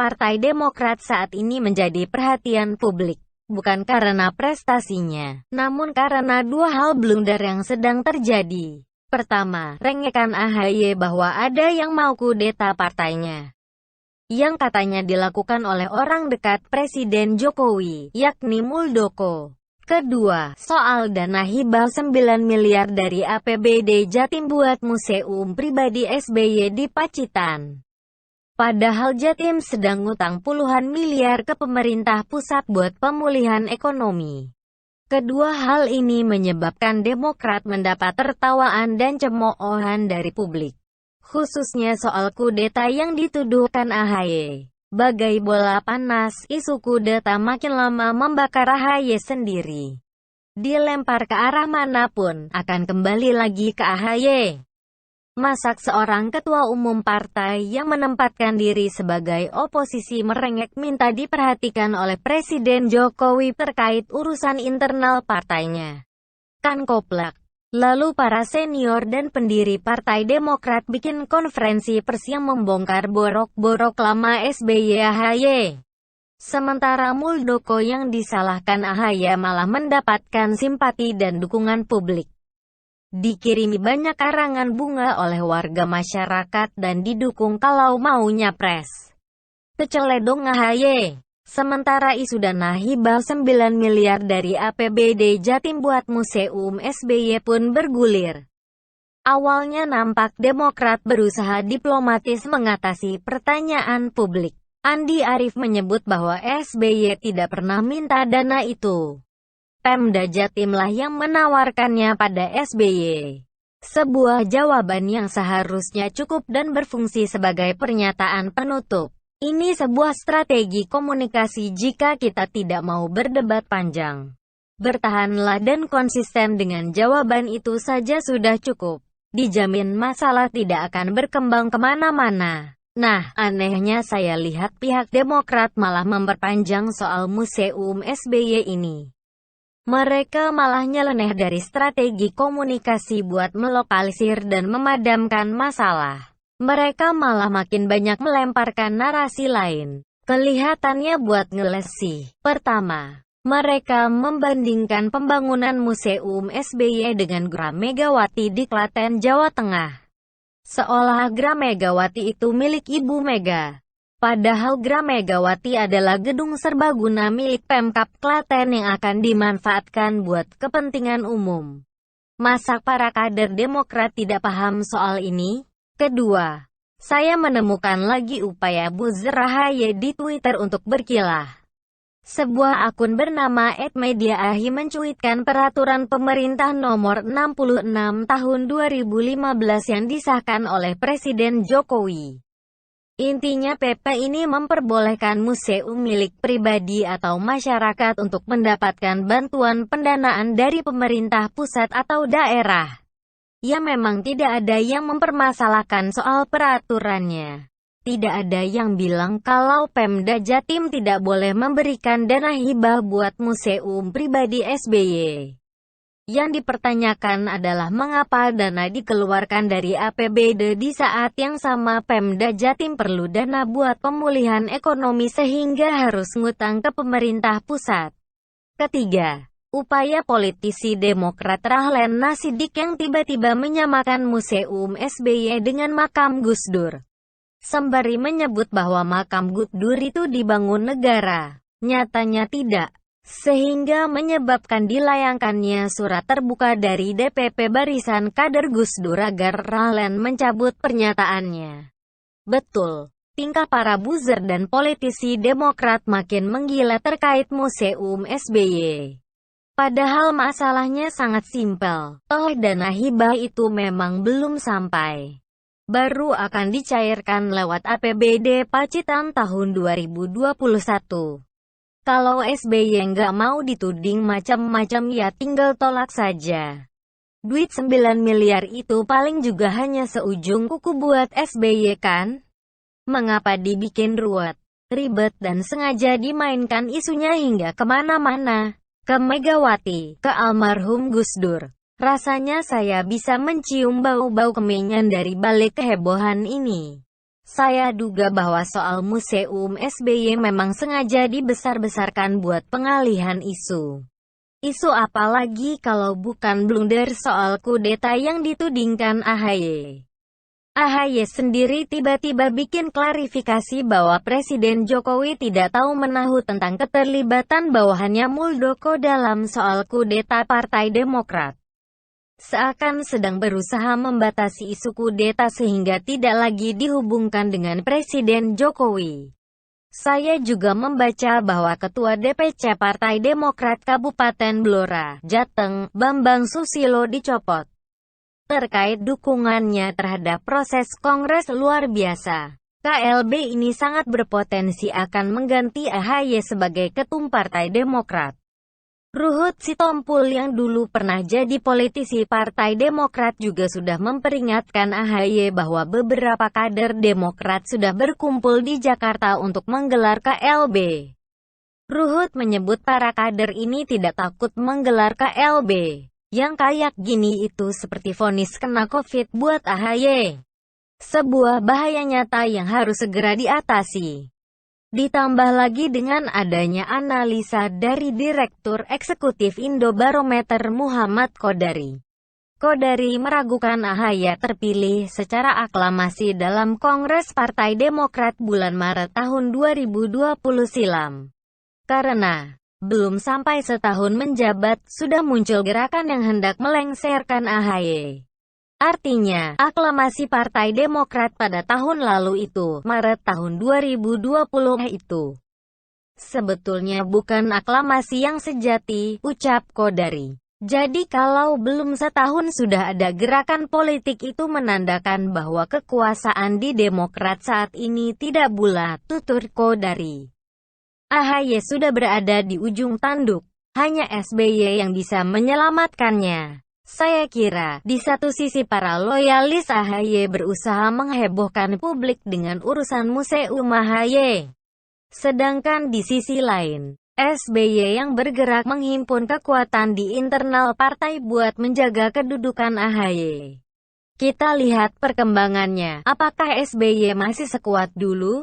Partai Demokrat saat ini menjadi perhatian publik, bukan karena prestasinya, namun karena dua hal blunder yang sedang terjadi. Pertama, rengekan AHY bahwa ada yang mau kudeta partainya, yang katanya dilakukan oleh orang dekat Presiden Jokowi, yakni Muldoko. Kedua, soal dana hibah 9 miliar dari APBD Jatim buat museum pribadi SBY di Pacitan. Padahal Jatim sedang ngutang puluhan miliar ke pemerintah pusat buat pemulihan ekonomi. Kedua hal ini menyebabkan Demokrat mendapat tertawaan dan cemoohan dari publik, khususnya soal kudeta yang dituduhkan AHY. Bagai bola panas, isu kudeta makin lama membakar AHY sendiri. Dilempar ke arah manapun, akan kembali lagi ke AHY. Masak seorang ketua umum partai yang menempatkan diri sebagai oposisi merengek minta diperhatikan oleh Presiden Jokowi terkait urusan internal partainya. Kan koplak. Lalu para senior dan pendiri Partai Demokrat bikin konferensi pers yang membongkar borok-borok lama SBY AHY. Sementara Muldoko yang disalahkan AHY malah mendapatkan simpati dan dukungan publik. Dikirimi banyak karangan bunga oleh warga masyarakat dan didukung kalau mau nyapres. Keceledong AHY. Sementara isu dana hibah 9 miliar dari APBD Jatim buat museum SBY pun bergulir. Awalnya nampak Demokrat berusaha diplomatis mengatasi pertanyaan publik. Andi Arief menyebut bahwa SBY tidak pernah minta dana itu. Pemda Jatimlah yang menawarkannya pada SBY. Sebuah jawaban yang seharusnya cukup dan berfungsi sebagai pernyataan penutup. Ini sebuah strategi komunikasi jika kita tidak mau berdebat panjang. Bertahanlah dan konsisten dengan jawaban itu saja sudah cukup. Dijamin masalah tidak akan berkembang kemana-mana. Nah, anehnya saya lihat pihak Demokrat malah memperpanjang soal museum SBY ini. Mereka malah nyeleneh dari strategi komunikasi buat melokalisir dan memadamkan masalah. Mereka malah makin banyak melemparkan narasi lain. Kelihatannya buat ngeles sih. Pertama, mereka membandingkan pembangunan museum SBY dengan Gra Megawati di Klaten, Jawa Tengah. Seolah Gra Megawati itu milik Ibu Mega. Padahal Gra Megawati adalah gedung serbaguna milik Pemkab Klaten yang akan dimanfaatkan buat kepentingan umum. Masa para kader Demokrat tidak paham soal ini? Kedua, saya menemukan lagi upaya buzzer AHY di Twitter untuk berkilah. Sebuah akun bernama @mediaahi mencuitkan peraturan pemerintah nomor 66 tahun 2015 yang disahkan oleh Presiden Jokowi. Intinya PP ini memperbolehkan museum milik pribadi atau masyarakat untuk mendapatkan bantuan pendanaan dari pemerintah pusat atau daerah. Ya memang tidak ada yang mempermasalahkan soal peraturannya. Tidak ada yang bilang kalau Pemda Jatim tidak boleh memberikan dana hibah buat museum pribadi SBY. Yang dipertanyakan adalah mengapa dana dikeluarkan dari APBD di saat yang sama Pemda Jatim perlu dana buat pemulihan ekonomi sehingga harus ngutang ke pemerintah pusat. Ketiga, upaya politisi Demokrat Rahlan Nasidik yang tiba-tiba menyamakan museum SBY dengan makam Gus Dur. Sembari menyebut bahwa makam Gus Dur itu dibangun negara. Nyatanya tidak. Sehingga menyebabkan dilayangkannya surat terbuka dari DPP Barisan Kader Gus Dur agar Rahlan mencabut pernyataannya. Betul. Tingkah para buzzer dan politisi Demokrat makin menggila terkait museum SBY. Padahal masalahnya sangat simpel, toh dana hibah itu memang belum sampai. Baru akan dicairkan lewat APBD Pacitan tahun 2021. Kalau SBY nggak mau dituding macam-macam ya tinggal tolak saja. Duit 9 miliar itu paling juga hanya seujung kuku buat SBY kan? Mengapa dibikin ruwet, ribet dan sengaja dimainkan isunya hingga kemana-mana? Ke Megawati, ke almarhum Gus Dur. Rasanya saya bisa mencium bau-bau kemenyan dari balik kehebohan ini. Saya duga bahwa soal Museum SBY memang sengaja dibesar-besarkan buat pengalihan isu. Isu apa lagi kalau bukan blunder soal kudeta yang ditudingkan AHY. AHY sendiri tiba-tiba bikin klarifikasi bahwa Presiden Jokowi tidak tahu menahu tentang keterlibatan bawahannya Muldoko dalam soal kudeta Partai Demokrat. Seakan sedang berusaha membatasi isu kudeta sehingga tidak lagi dihubungkan dengan Presiden Jokowi. Saya juga membaca bahwa Ketua DPC Partai Demokrat Kabupaten Blora, Jateng, Bambang Susilo dicopot terkait dukungannya terhadap proses Kongres luar biasa. KLB ini sangat berpotensi akan mengganti AHY sebagai ketum Partai Demokrat. Ruhut Sitompul yang dulu pernah jadi politisi Partai Demokrat juga sudah memperingatkan AHY bahwa beberapa kader Demokrat sudah berkumpul di Jakarta untuk menggelar KLB. Ruhut menyebut para kader ini tidak takut menggelar KLB. Yang kayak gini itu seperti vonis kena COVID buat AHY. Sebuah bahaya nyata yang harus segera diatasi. Ditambah lagi dengan adanya analisa dari Direktur Eksekutif Indobarometer Muhammad Kodari. Kodari meragukan AHY terpilih secara aklamasi dalam Kongres Partai Demokrat bulan Maret tahun 2020 silam. Karena belum sampai setahun menjabat, sudah muncul gerakan yang hendak melengsarkan AHY. Artinya, aklamasi Partai Demokrat pada tahun lalu itu, Maret tahun 2020 itu, sebetulnya bukan aklamasi yang sejati, ucap Kodari. Jadi kalau belum setahun sudah ada gerakan politik itu menandakan bahwa kekuasaan di Demokrat saat ini tidak bulat, tutur Kodari. AHY sudah berada di ujung tanduk, hanya SBY yang bisa menyelamatkannya. Saya kira, di satu sisi para loyalis AHY berusaha menghebohkan publik dengan urusan Museum AHY. Sedangkan di sisi lain, SBY yang bergerak menghimpun kekuatan di internal partai buat menjaga kedudukan AHY. Kita lihat perkembangannya, apakah SBY masih sekuat dulu?